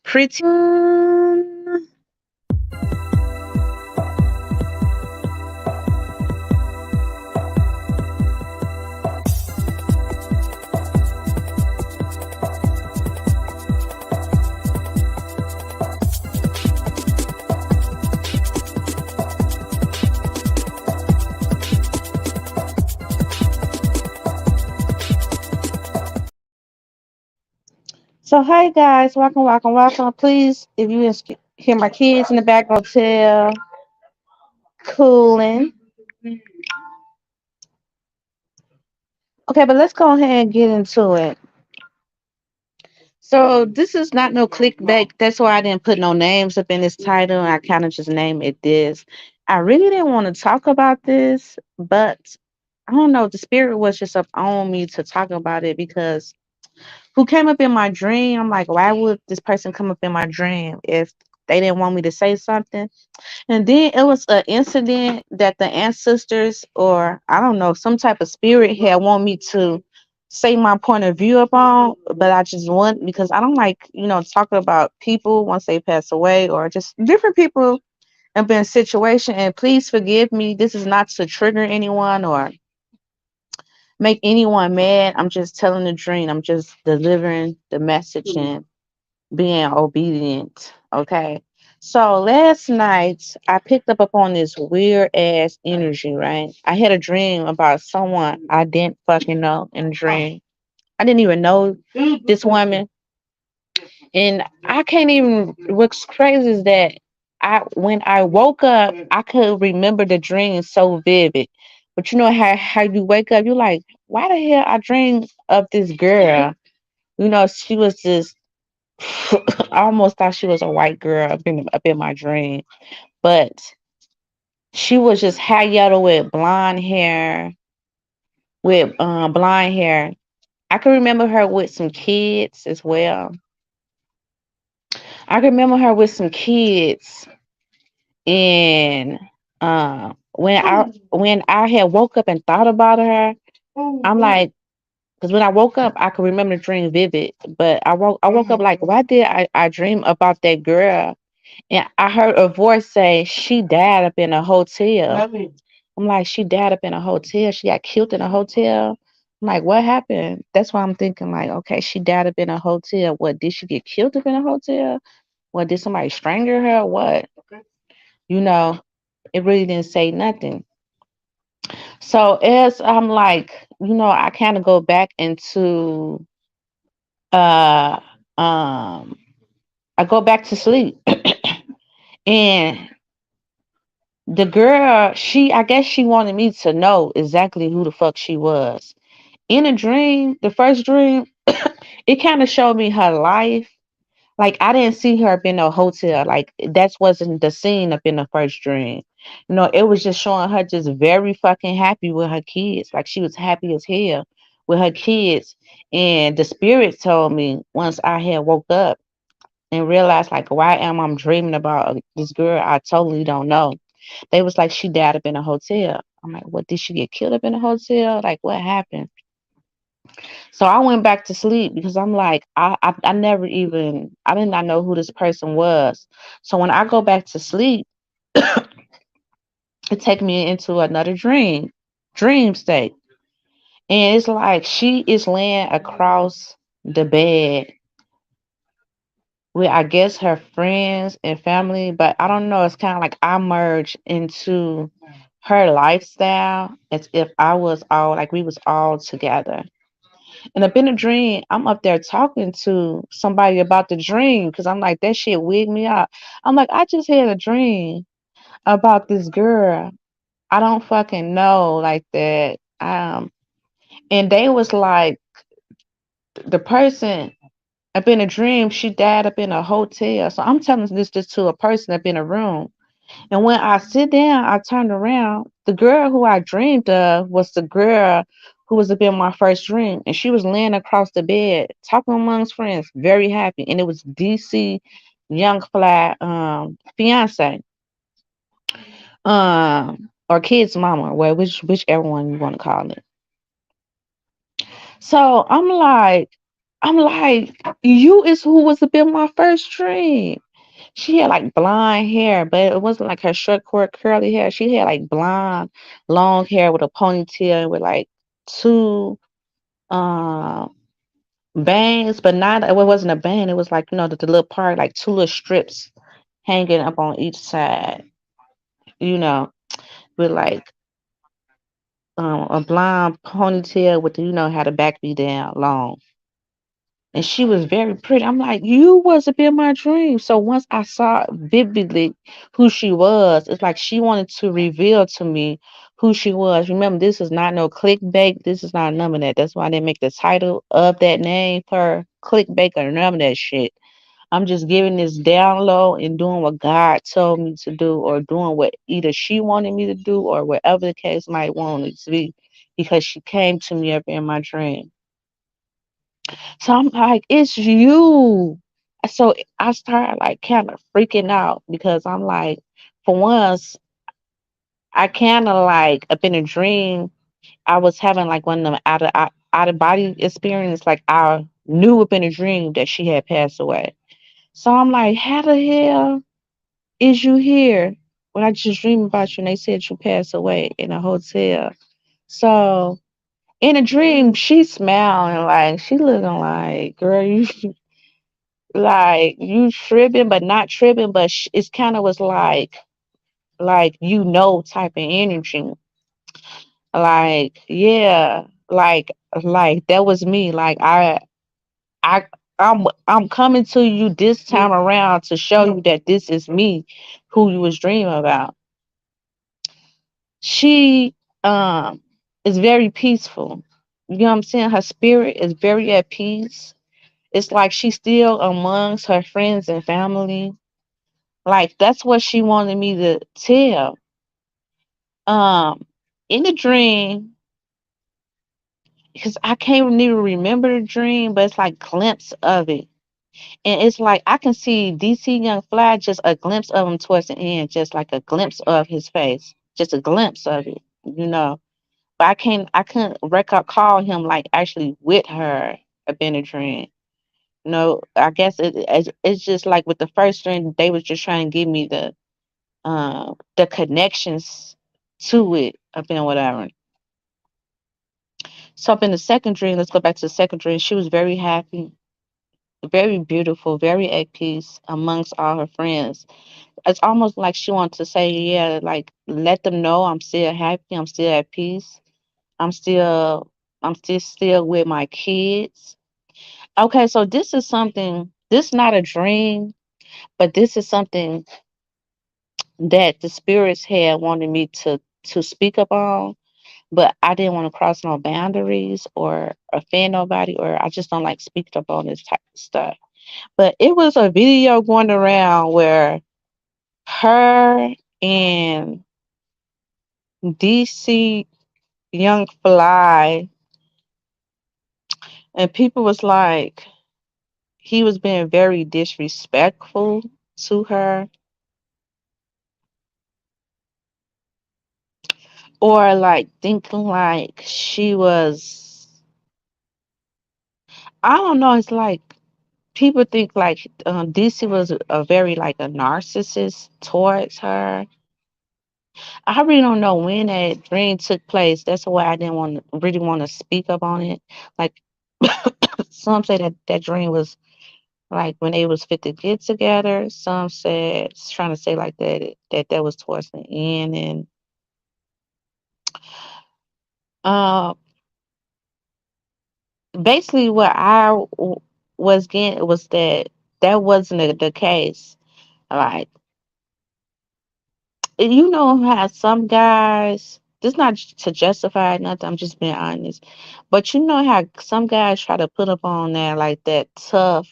Pretty. So, hey guys, welcome, welcome, welcome. Please, if you hear my kids in the back hotel cooling. Okay, but let's go ahead and get into it. So, this is not no clickbait. That's why I didn't put no names up in this title. I kind of just named it this. I really didn't want to talk about this, but I don't know. The spirit was just up on me to talk about it because who came up in my dream? I'm like, why would this person come up in my dream if they didn't want me to say something? And then it was an incident that the ancestors, or I don't know, some type of spirit had want me to say my point of view upon, but I just want because I don't like, talking about people once they pass away or just different people have been in situation. And please forgive me. This is not to trigger anyone or make anyone mad. I'm just telling the dream. I'm just delivering the message and being obedient. Okay. So last night I picked up upon this weird ass energy, right? I had a dream about someone I didn't fucking know in a dream. I didn't even know this woman. And I can't even what's crazy is that when I woke up, I could remember the dream so vivid. But you know how you wake up, you're like, why the hell I dreamed of this girl? She was just I almost thought she was a white girl up in my dream, but she was just hair yellow with blonde hair, blonde hair. I can remember her with some kids as well. I can remember her with some kids, and when I had woke up and thought about her, I'm like, because when I woke up, I could remember the dream vivid, but I woke up like, why did I dream about that girl? And I heard a voice say she died up in a hotel. I'm like, she died up in a hotel. She got killed in a hotel. I'm like, what happened? That's why I'm thinking like, okay, she died up in a hotel. What, did she get killed up in a hotel? What, did somebody strangle her? What? You know, it really didn't say nothing. So as I'm like, I kind of go back into uh um I go back to sleep. And the girl, I guess she wanted me to know exactly who the fuck she was. In a dream, the first dream, it kind of showed me her life. Like I didn't see her up in a hotel. Like that wasn't the scene up in the first dream. It was just showing her just very fucking happy with her kids. Like she was happy as hell with her kids. And the spirit told me once I had woke up and realized like why am I dreaming about this girl I totally don't know. They was like she died up in a hotel. I'm like, what, did she get killed up in a hotel? Like what happened? So I went back to sleep because I'm like, I never even I did not know who this person was. So when I go back to sleep, it take me into another dream state. And it's like she is laying across the bed with I guess her friends and family, but I don't know. It's kind of like I merged into her lifestyle as if I was all like we was all together. And up in a dream, I'm up there talking to somebody about the dream because I'm like, that shit wigged me out. I'm like, I just had a dream about this girl. I don't fucking know like that. And they was like, the person up in a dream, she died up in a hotel. So I'm telling this just to a person up in a room. And when I sit down, I turned around. The girl who I dreamed of was the girl who was up in my first dream. And she was laying across the bed, talking amongst friends, very happy. And it was DC Young Fly fiance. Or kid's mama, well, whichever one you want to call it. So I'm like, I'm like, you is who was to be my first dream. She had like blonde hair, but it wasn't like her short, curly hair. She had like blonde, long hair with a ponytail and with like two um bangs, but not it wasn't a band. It was like the little part, like two little strips hanging up on each side. You know, with like a blonde ponytail with how the back be down long. And she was very pretty. I'm like, you was a bit of my dream. So once I saw vividly who she was, it's like she wanted to reveal to me who she was. Remember, this is not no clickbait. This is not none of that. That's why they make the title of that name for clickbait or none of that shit. I'm just giving this down low and doing what God told me to do, or doing what either she wanted me to do, or whatever the case might want it to be, because she came to me up in my dream. So I'm like, it's you. So I started like kind of freaking out because I'm like, for once, I kind of like up in a dream. I was having like one of them out of body experience. Like I knew up in a dream that she had passed away. So I'm like, how the hell is you here when I just dreamed about you and they said you passed away in a hotel? So in a dream, she smiling like she looking like, girl, you like you tripping but not tripping, but it's kind of was like type of energy, like yeah, like that was me, like I I'm coming to you this time around to show you that this is me who you was dreaming about. She is very peaceful, you know what I'm saying, her spirit is very at peace. It's like she's still amongst her friends and family. Like that's what she wanted me to tell. Um, in the dream, because I can't even remember the dream, but it's like glimpse of it, and it's like I can see DC Young Fly, just a glimpse of him towards the end, just like a glimpse of his face, just a glimpse of it. But I couldn't recall him like actually with her up in a dream. No, I guess it's just like with the first dream, they was just trying to give me the connections to it up in whatever. So up in the second dream, let's go back to the second dream. She was very happy, very beautiful, very at peace amongst all her friends. It's almost like she wants to say, yeah, like let them know I'm still happy, I'm still at peace, I'm still I'm still with my kids. Okay, so this is something. This is not a dream, but this is something that the spirits had wanted me to speak upon, but I didn't want to cross no boundaries or offend nobody, or I just don't like speaking up on this type of stuff. But it was a video going around where her and DC Young Fly, and people was like, he was being very disrespectful to her, or like thinking like she was, I don't know, it's like people think like DC was a very like a narcissist towards her. I really don't know when that dream took place. That's why I didn't really want to speak up on it. Like some say that that dream was like when they was fit to get together. Some said trying to say like that was towards the end, and uh, basically what was getting was that that wasn't the case. Like you know how some guys, this not to justify nothing, I'm just being honest, but you know how some guys try to put up on that like that tough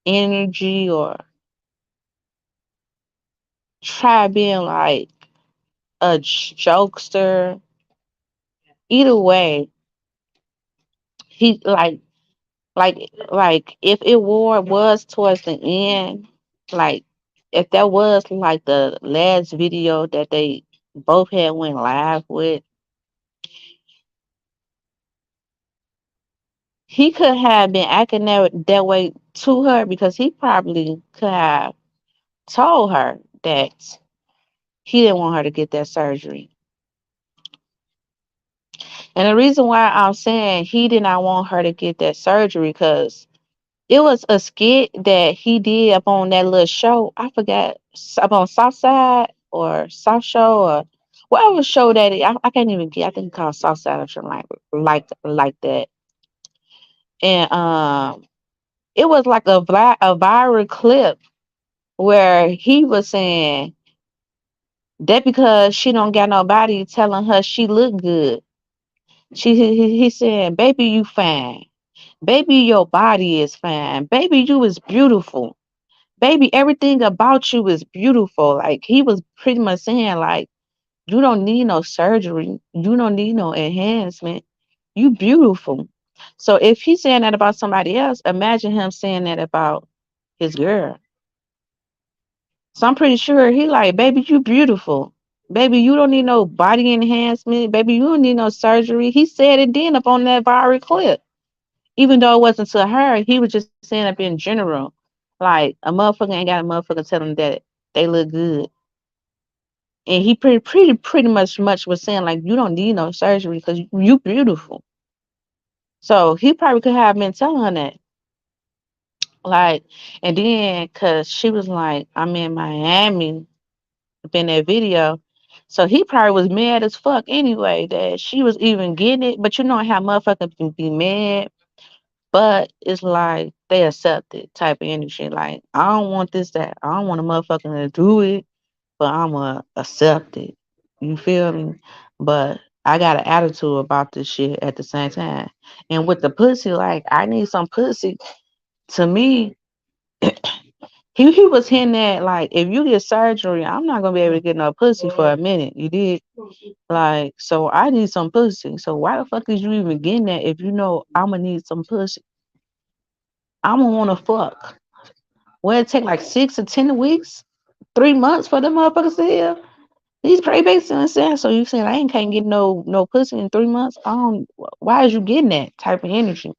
energy, or try being like a jokester. Either way, he like if it was towards the end, like if that was like the last video that they both had went live with, he could have been acting that way to her because he probably could have told her that he didn't want her to get that surgery. And the reason why I'm saying he did not want her to get that surgery because it was a skit that he did up on that little show. I forgot up on Southside or South Show or whatever show that is. I can't even get. I think it's called Southside or something like that. And it was like a viral clip where he was saying that because she don't got nobody telling her she look good. He said, "Baby, you fine. Baby, your body is fine. Baby, you is beautiful. Baby, everything about you is beautiful." Like he was pretty much saying, like, you don't need no surgery. You don't need no enhancement. You beautiful. So if he's saying that about somebody else, imagine him saying that about his girl. So I'm pretty sure he like, baby, you beautiful. Baby, you don't need no body enhancement. Baby, you don't need no surgery. He said it then up on that viral clip. Even though it wasn't to her, he was just saying up in general. Like a motherfucker ain't got a motherfucker tell them that they look good. And he pretty much was saying like you don't need no surgery because you beautiful. So he probably could have been telling her that. Like, and then cause she was like, I'm in Miami up in that video. So he probably was mad as fuck anyway that she was even getting it. But you know how motherfuckers can be mad, but it's like they accept it type of energy. Like, I don't want this, that. I don't want a motherfucker to do it, but I'm going to accept it. You feel me? But I got an attitude about this shit at the same time. And with the pussy, like, I need some pussy. To me, he was hinting at, like, if you get surgery, I'm not going to be able to get no pussy for a minute. You did? Like, so I need some pussy. So why the fuck is you even getting that if you know I'm going to need some pussy? I'm going to want to fuck. Well, it take like 6 to 10 weeks, 3 months for them motherfuckers to heal. These prey bases and stuff. So you saying I ain't can't get no pussy in 3 months? I don't. Why is you getting that type of energy?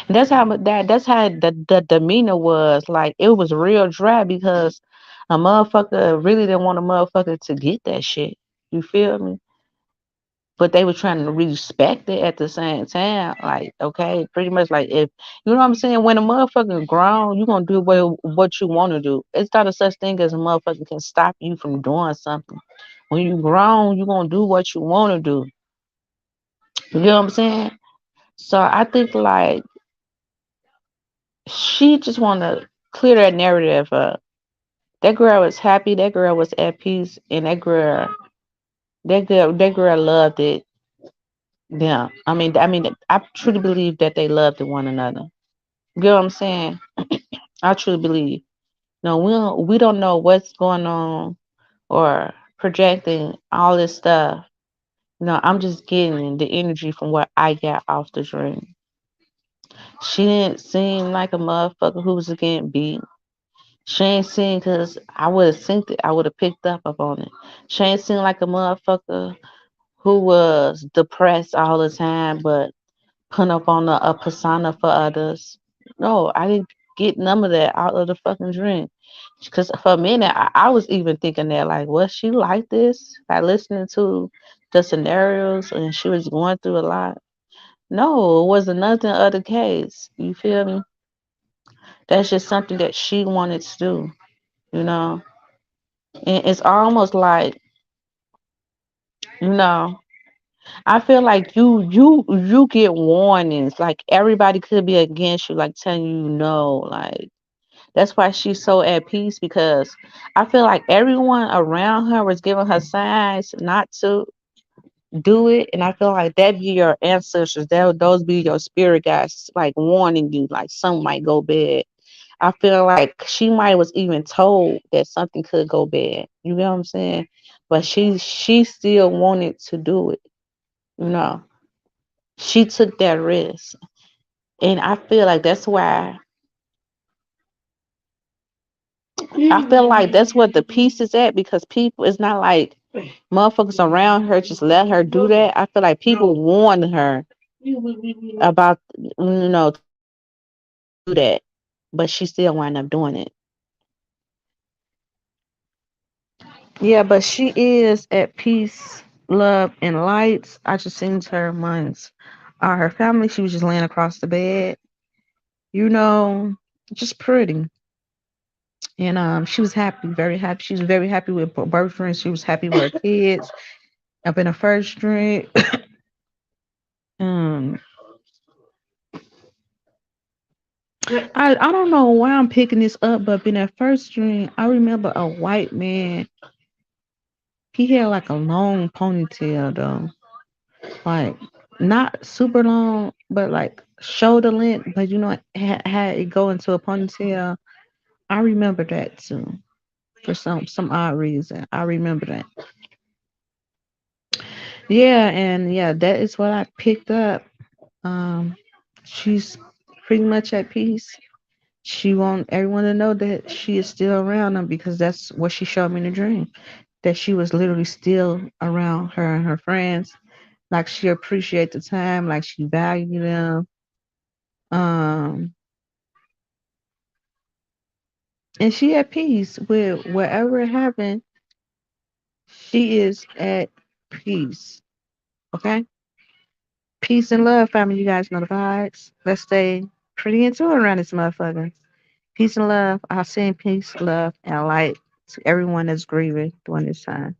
And that's how the demeanor was. Like it was real dry because a motherfucker really didn't want a motherfucker to get that shit. You feel me? But they were trying to respect it at the same time. Like, okay, pretty much like if you know what I'm saying, when a motherfucker grown, you gonna do what you wanna do. It's not a such thing as a motherfucker can stop you from doing something. When you grown, you gonna do what you wanna do. You know what I'm saying? So I think like she just wanna clear that narrative up. That girl was happy, that girl was at peace, and that girl loved it. Yeah. I mean I truly believe that they loved one another. You know what I'm saying? I truly believe. No, we don't know what's going on or projecting all this stuff. No, I'm just getting the energy from what I got off the dream. She didn't seem like a motherfucker who was getting beat. She ain't seem because I would have synced it. I would have picked up on it. She ain't seem like a motherfucker who was depressed all the time, but put up on a persona for others. No, I didn't get none of that out of the fucking dream. Because for a minute, I was even thinking that, like, was she like this? Like, listening to the scenarios and she was going through a lot. No, it was nothing other case. You feel me? That's just something that she wanted to do, you know? And it's almost like, you know, I feel like you get warnings. Like everybody could be against you, like telling you no. Like that's why she's so at peace because I feel like everyone around her was giving her signs not to do it, and I feel like that be your ancestors. Those be your spirit guides, like warning you, like something might go bad. I feel like she might was even told that something could go bad. You know what I'm saying? But she still wanted to do it. You know, she took that risk, and I feel like that's why I feel like that's what the peace is at because people. It's not like motherfuckers around her just let her do that. I feel like people warned her. about to do that, but she still wound up doing it. Yeah, but she is at peace, love, and lights. I just seen her amongst her family. She was just laying across the bed, you know, just pretty. And she was happy, very happy. She was very happy with her boyfriend. She was happy with her kids. Up in her first drink. um, I don't know why I'm picking this up, but in that first drink, I remember a white man. He had like a long ponytail though, like not super long, but like shoulder length. But had it go into a ponytail. I remember that too for some odd reason. I remember that. Yeah, and yeah, that is what I picked up. Um, she's pretty much at peace. She want everyone to know that she is still around them because that's what she showed me in the dream. That she was literally still around her and her friends. Like she appreciate the time, like she valued them. Um, and she at peace with whatever happened. She is at peace. Okay? Peace and love, family. You guys know the vibes. Let's stay pretty into it around this motherfucker. Peace and love. I'll send peace, love, and light to everyone that's grieving during this time.